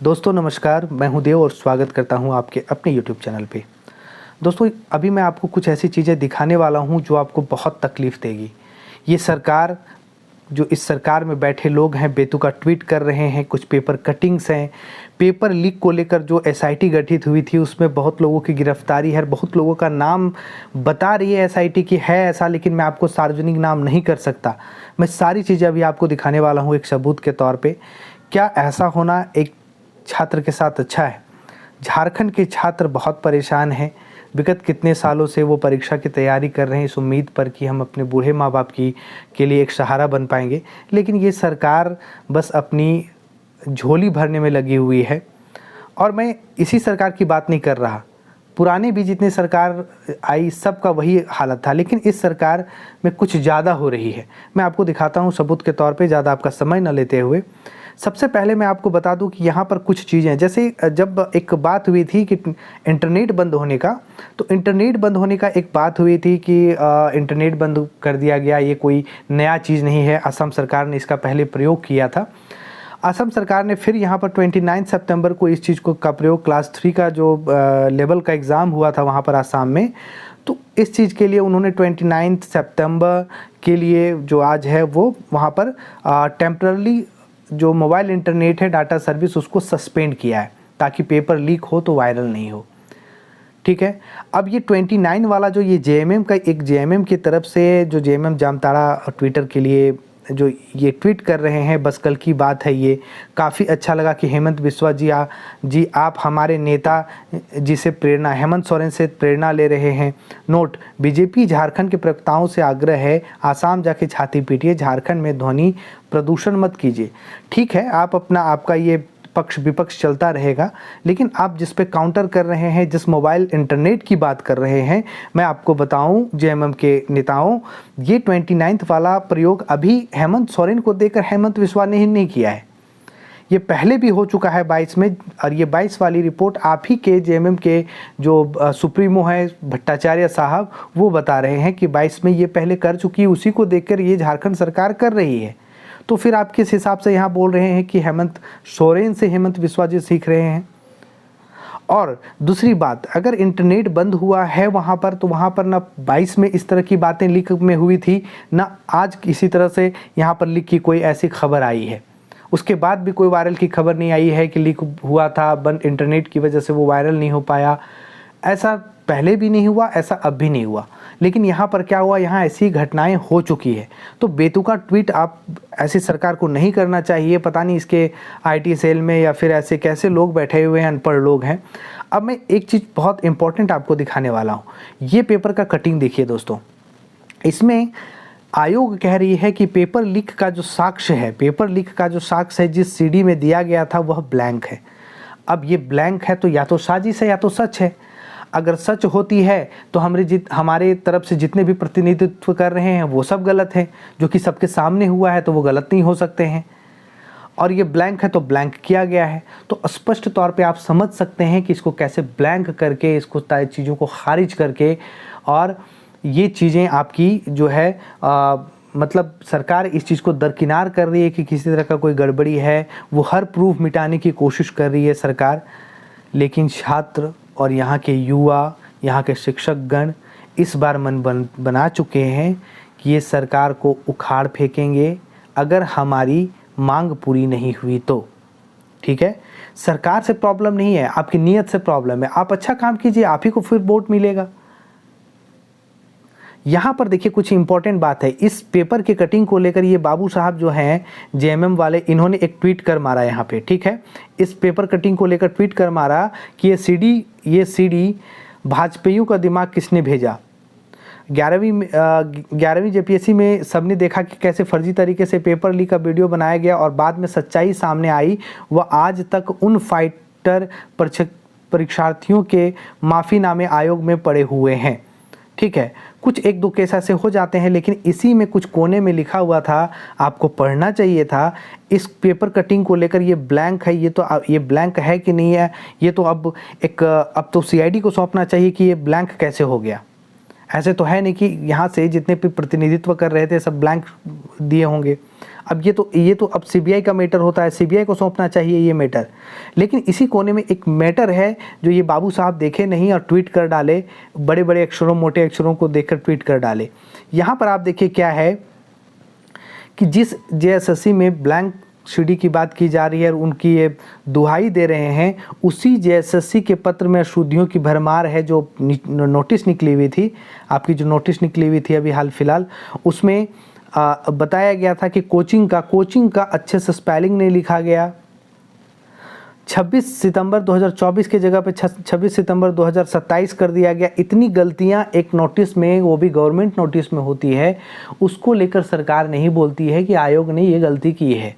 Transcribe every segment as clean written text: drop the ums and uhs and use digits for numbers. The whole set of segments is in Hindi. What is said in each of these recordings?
दोस्तों नमस्कार, मैं हूं देव और स्वागत करता हूं आपके अपने YouTube चैनल पे। दोस्तों अभी मैं आपको कुछ ऐसी चीज़ें दिखाने वाला हूं जो आपको बहुत तकलीफ़ देगी। ये सरकार, जो इस सरकार में बैठे लोग हैं, बेतुका ट्वीट कर रहे हैं, कुछ पेपर कटिंग्स हैं। पेपर लीक को लेकर जो SIT गठित हुई थी उसमें बहुत लोगों की गिरफ्तारी है, बहुत लोगों का नाम बता रही है SIT कि है ऐसा, लेकिन मैं आपको सार्वजनिक नाम नहीं कर सकता। मैं सारी चीज़ें अभी आपको दिखाने वाला हूँ एक सबूत के तौर पे। क्या ऐसा होना एक छात्र के साथ अच्छा है? झारखंड के छात्र बहुत परेशान हैं। विगत कितने सालों से वो परीक्षा की तैयारी कर रहे हैं इस उम्मीद पर कि हम अपने बूढ़े माँ बाप के लिए एक सहारा बन पाएंगे, लेकिन ये सरकार बस अपनी झोली भरने में लगी हुई है। और मैं इसी सरकार की बात नहीं कर रहा, पुराने भी जितने सरकार आई सबका वही हालत था, लेकिन इस सरकार में कुछ ज़्यादा हो रही है। मैं आपको दिखाता हूँ सबूत के तौर पे, ज़्यादा आपका समय न लेते हुए। सबसे पहले मैं आपको बता दूं कि यहाँ पर कुछ चीज़ें, जैसे जब एक बात हुई थी कि इंटरनेट बंद होने का, तो इंटरनेट बंद होने का एक बात हुई थी कि इंटरनेट बंद कर दिया गया, ये कोई नया चीज़ नहीं है। असम सरकार ने इसका पहले प्रयोग किया था। असम सरकार ने फिर यहाँ पर 29 सितंबर को इस चीज़ का प्रयोग, क्लास 3 का जो लेवल का एग्ज़ाम हुआ था वहाँ पर आसाम में, तो इस चीज़ के लिए उन्होंने 29 सितंबर के लिए जो आज है वो वहाँ पर टेम्पररी जो मोबाइल इंटरनेट है, डाटा सर्विस, उसको सस्पेंड किया है ताकि पेपर लीक हो तो वायरल नहीं हो। ठीक है। अब ये 29 वाला जो ये JMM का, एक JMM की तरफ से जो JMM जामताड़ा ट्विटर के लिए जो ये ट्वीट कर रहे हैं, बस कल की बात है। ये काफ़ी अच्छा लगा कि हेमंत बिस्वा जी आप हमारे नेता जी से प्रेरणा, हेमंत सोरेन से प्रेरणा ले रहे हैं। नोट, BJP झारखंड के प्रवक्ताओं से आग्रह है, आसाम जाके छाती पीटिए, झारखंड में ध्वनि प्रदूषण मत कीजिए। ठीक है, आप अपना, आपका ये पक्ष विपक्ष चलता रहेगा, लेकिन आप जिस पे काउंटर कर रहे हैं, जिस मोबाइल इंटरनेट की बात कर रहे हैं, मैं आपको बताऊं JMM के नेताओं, ये 29 वाला प्रयोग अभी हेमंत सोरेन को देकर हेमंत बिस्वा ने ही नहीं किया है। ये पहले भी हो चुका है 22 में, और ये 22 वाली रिपोर्ट आप ही के JMM के जो सुप्रीमो है भट्टाचार्य साहब, वो बता रहे हैं कि 22 में ये पहले कर चुकी है, उसी को देखकर ये झारखंड सरकार कर रही है। तो फिर आप किस हिसाब से यहाँ बोल रहे हैं कि हेमंत सोरेन से हेमंत बिस्वा जी सीख रहे हैं? और दूसरी बात, अगर इंटरनेट बंद हुआ है वहाँ पर, तो वहाँ पर ना 22 में इस तरह की बातें लीक में हुई थी, ना आज किसी तरह से यहाँ पर लीक की कोई ऐसी खबर आई है। उसके बाद भी कोई वायरल की खबर नहीं आई है कि लीक हुआ था, बंद इंटरनेट की वजह से वो वायरल नहीं हो पाया। ऐसा पहले भी नहीं हुआ, ऐसा अब भी नहीं हुआ। लेकिन यहाँ पर क्या हुआ, यहाँ ऐसी घटनाएं हो चुकी है। तो बेतुका ट्वीट आप ऐसी सरकार को नहीं करना चाहिए। पता नहीं इसके IT सेल में या फिर ऐसे कैसे लोग बैठे हुए हैं, अनपढ़ लोग हैं। अब मैं एक चीज़ बहुत इंपॉर्टेंट आपको दिखाने वाला हूँ। ये पेपर का कटिंग देखिए दोस्तों, इसमें आयोग कह रही है कि पेपर लीक का जो साक्ष्य है, पेपर लीक का जो साक्ष्य है जिस CD में दिया गया था वह ब्लैंक है। अब ये ब्लैंक है तो या तो साजिश है या तो सच है। अगर सच होती है तो हमारे तरफ से जितने भी प्रतिनिधित्व कर रहे हैं वो सब गलत है, जो कि सबके सामने हुआ है तो वो गलत नहीं हो सकते हैं। और ये ब्लैंक है तो ब्लैंक किया गया है, तो स्पष्ट तौर पे आप समझ सकते हैं कि इसको कैसे ब्लैंक करके, इसको चीज़ों को खारिज करके, और ये चीज़ें आपकी जो है मतलब सरकार इस चीज़ को दरकिनार कर रही है कि किसी तरह का कोई गड़बड़ी है, वो हर प्रूफ मिटाने की कोशिश कर रही है सरकार। लेकिन छात्र और यहाँ के युवा, यहाँ के शिक्षकगण इस बार मन बना चुके हैं कि ये सरकार को उखाड़ फेंकेंगे अगर हमारी मांग पूरी नहीं हुई तो। ठीक है, सरकार से प्रॉब्लम नहीं है, आपकी नीयत से प्रॉब्लम है। आप अच्छा काम कीजिए, आप ही को फिर वोट मिलेगा। यहाँ पर देखिए कुछ इंपॉर्टेंट बात है, इस पेपर के कटिंग को लेकर ये बाबू साहब जो हैं JMM वाले, इन्होंने एक ट्वीट कर मारा यहाँ पे। ठीक है, इस पेपर कटिंग को लेकर ट्वीट कर मारा कि ये CD भाजपाइयों का दिमाग किसने भेजा। 11वीं JPSC में सबने देखा कि कैसे फर्जी तरीके से पेपर लीक का वीडियो बनाया गया और बाद में सच्चाई सामने आई। वह आज तक उन फाइटर परीक्षार्थियों के माफ़ीनामे आयोग में पड़े हुए हैं। ठीक है, कुछ एक दो केस ऐसे हो जाते हैं, लेकिन इसी में कुछ कोने में लिखा हुआ था, आपको पढ़ना चाहिए था। इस पेपर कटिंग को लेकर ये ब्लैंक है, ये ब्लैंक है कि नहीं है, ये तो अब तो CID को सौंपना चाहिए कि ये ब्लैंक कैसे हो गया। ऐसे तो है नहीं कि यहाँ से जितने भी प्रतिनिधित्व कर रहे थे सब ब्लैंक दिए होंगे। अब ये तो अब सीबीआई का मैटर होता है, सीबीआई को सौंपना चाहिए ये मैटर। लेकिन इसी कोने में एक मैटर है जो ये बाबू साहब देखे नहीं और ट्वीट कर डाले, बड़े बड़े अक्षरों मोटे अक्षरों को देखकर ट्वीट कर डाले। यहाँ पर आप देखिए क्या है कि जिस जेएसएससी में ब्लैंक सीडी की बात की जा रही है और उनकी ये दुहाई दे रहे हैं, उसी जेएसएससी के पत्र में अशुद्धियों की भरमार है। जो नोटिस निकली हुई थी, आपकी जो नोटिस निकली हुई थी अभी हाल फिलहाल, उसमें बताया गया था कि कोचिंग का अच्छे से स्पेलिंग नहीं लिखा गया। 26 सितंबर 2024 के जगह पे 26 सितंबर 2027 कर दिया गया। इतनी गलतियां एक नोटिस में, वो भी गवर्नमेंट नोटिस में होती है, उसको लेकर सरकार नहीं बोलती है कि आयोग ने ये गलती की है।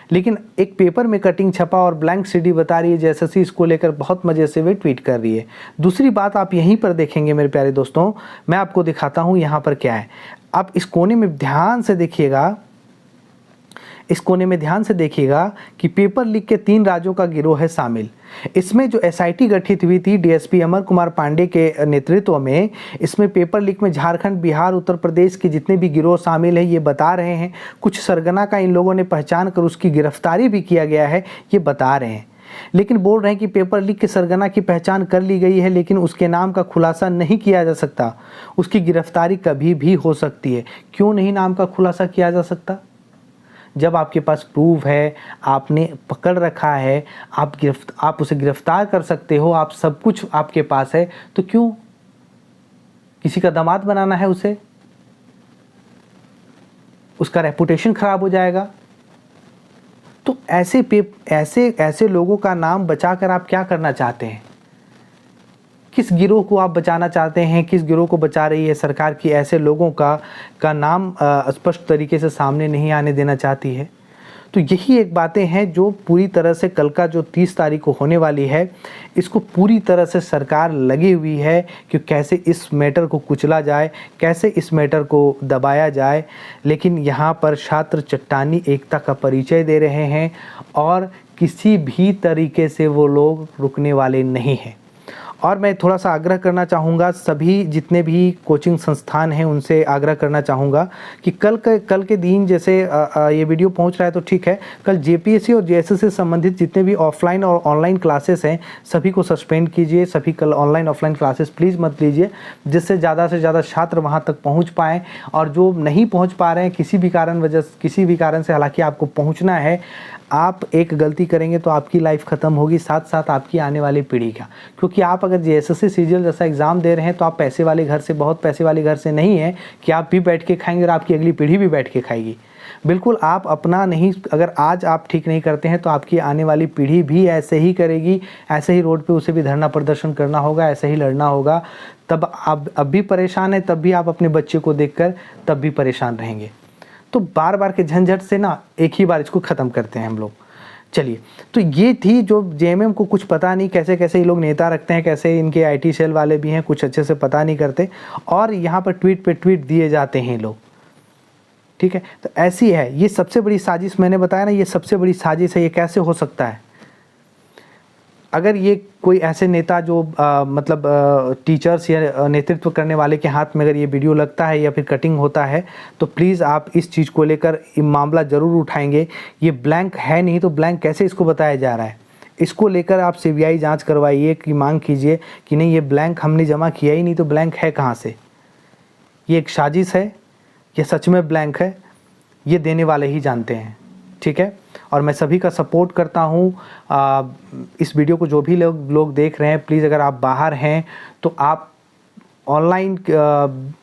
लेकिन एक पेपर में कटिंग छपा और ब्लैंक सीडी बता रही है जेएसएससी, इसको लेकर बहुत मजे से वे ट्वीट कर रही है। दूसरी बात आप यहीं पर देखेंगे मेरे प्यारे दोस्तों, मैं आपको दिखाता हूं यहाँ पर क्या है। आप इस कोने में ध्यान से देखिएगा, इस कोने में ध्यान से देखिएगा कि पेपर लीक के 3 राज्यों का गिरोह है शामिल। इसमें जो एसआईटी गठित हुई थी डीएसपी अमर कुमार पांडे के नेतृत्व में, इसमें पेपर लीक में झारखंड, बिहार, उत्तर प्रदेश के जितने भी गिरोह शामिल हैं ये बता रहे हैं। कुछ सरगना का इन लोगों ने पहचान कर उसकी गिरफ्तारी भी किया गया है, ये बता रहे हैं। लेकिन बोल रहे हैं कि पेपर लीक के सरगना की पहचान कर ली गई है, लेकिन उसके नाम का खुलासा नहीं किया जा सकता। उसकी गिरफ्तारी कभी भी हो सकती है। क्यों नहीं नाम का खुलासा किया जा सकता? जब आपके पास प्रूफ है, आपने पकड़ रखा है, आप उसे गिरफ्तार कर सकते हो, आप सब कुछ आपके पास है, तो क्यों किसी का दामाद बनाना है उसे? उसका रेपुटेशन खराब हो जाएगा। तो ऐसे लोगों का नाम बचाकर आप क्या करना चाहते हैं? किस गिरोह को आप बचाना चाहते हैं? किस गिरोह को बचा रही है सरकार की ऐसे लोगों का नाम स्पष्ट तरीके से सामने नहीं आने देना चाहती है? तो यही एक बातें हैं जो पूरी तरह से कल का जो 30 तारीख को होने वाली है, इसको पूरी तरह से सरकार लगी हुई है कि कैसे इस मैटर को कुचला जाए, कैसे इस मैटर को दबाया जाए। लेकिन यहाँ पर छात्र चट्टानी एकता का परिचय दे रहे हैं और किसी भी तरीके से वो लोग रुकने वाले नहीं हैं। और मैं थोड़ा सा आग्रह करना चाहूँगा, सभी जितने भी कोचिंग संस्थान हैं उनसे आग्रह करना चाहूँगा कि कल के दिन, जैसे ये वीडियो पहुँच रहा है तो ठीक है, कल जेपीएससी और जेएसएससी से संबंधित जितने भी ऑफलाइन और ऑनलाइन क्लासेस हैं सभी को सस्पेंड कीजिए। सभी कल ऑनलाइन ऑफलाइन क्लासेस प्लीज़ मत लीजिए, जिससे ज़्यादा से ज़्यादा छात्र वहाँ तक पहुँच पाएँ। और जो नहीं पहुँच पा रहे हैं किसी भी कारण से, हालाँकि आपको पहुँचना है, आप एक गलती करेंगे तो आपकी लाइफ ख़त्म होगी, साथ साथ आपकी आने वाली पीढ़ी का। क्योंकि आप अगर जेएसएससी सीजीएल जैसा एग्ज़ाम दे रहे हैं तो आप पैसे वाले घर से, बहुत पैसे वाले घर से नहीं है कि आप भी बैठ के खाएंगे और आपकी अगली पीढ़ी भी बैठ के खाएगी। बिल्कुल आप अपना नहीं, अगर आज आप ठीक नहीं करते हैं तो आपकी आने वाली पीढ़ी भी ऐसे ही करेगी, ऐसे ही रोड पे उसे भी धरना प्रदर्शन करना होगा, ऐसे ही लड़ना होगा। तब आप अब भी परेशान हैं, तब भी आप अपने बच्चे को देखकर तब भी परेशान रहेंगे। तो बार बार के झंझट से ना एक ही बार इसको ख़त्म करते हैं हम लोग। चलिए, तो ये थी जो जेएमएम को कुछ पता नहीं कैसे कैसे ये लोग नेता रखते हैं, कैसे इनके आईटी सेल वाले भी हैं, कुछ अच्छे से पता नहीं करते और यहाँ पर ट्वीट पे ट्वीट दिए जाते हैं लोग। ठीक है, तो ऐसी है ये सबसे बड़ी साजिश। मैंने बताया ना, ये सबसे बड़ी साजिश है। ये कैसे हो सकता है? अगर ये कोई ऐसे नेता जो टीचर्स या नेतृत्व करने वाले के हाथ में अगर ये वीडियो लगता है या फिर कटिंग होता है तो प्लीज़ आप इस चीज़ को लेकर मामला ज़रूर उठाएंगे। ये ब्लैंक है नहीं तो ब्लैंक कैसे इसको बताया जा रहा है? इसको लेकर आप सीबीआई जांच करवाइए कि मांग कीजिए कि नहीं, ये ब्लैंक हमने जमा किया ही नहीं तो ब्लैंक है कहाँ से? ये एक साजिश है, ये सच में ब्लैंक है, ये देने वाले ही जानते हैं। ठीक है, और मैं सभी का सपोर्ट करता हूँ। इस वीडियो को जो भी लोग देख रहे हैं, प्लीज़ अगर आप बाहर हैं तो आप ऑनलाइन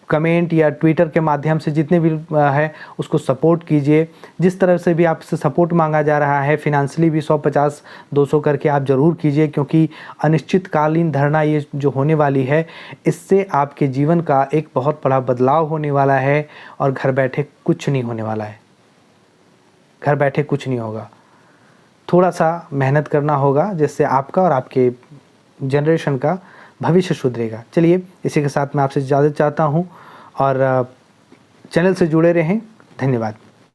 कमेंट या ट्विटर के माध्यम से जितने भी है उसको सपोर्ट कीजिए। जिस तरह से भी आपसे सपोर्ट मांगा जा रहा है, फिनेंशियली भी 150-200 करके आप ज़रूर कीजिए, क्योंकि अनिश्चितकालीन धरना ये जो होने वाली है, इससे आपके जीवन का एक बहुत बड़ा बदलाव होने वाला है और घर बैठे कुछ नहीं होने वाला है। घर बैठे कुछ नहीं होगा, थोड़ा सा मेहनत करना होगा जिससे आपका और आपके जनरेशन का भविष्य सुधरेगा। चलिए, इसी के साथ मैं आपसे इजाज़त चाहता हूँ और चैनल से जुड़े रहें। धन्यवाद।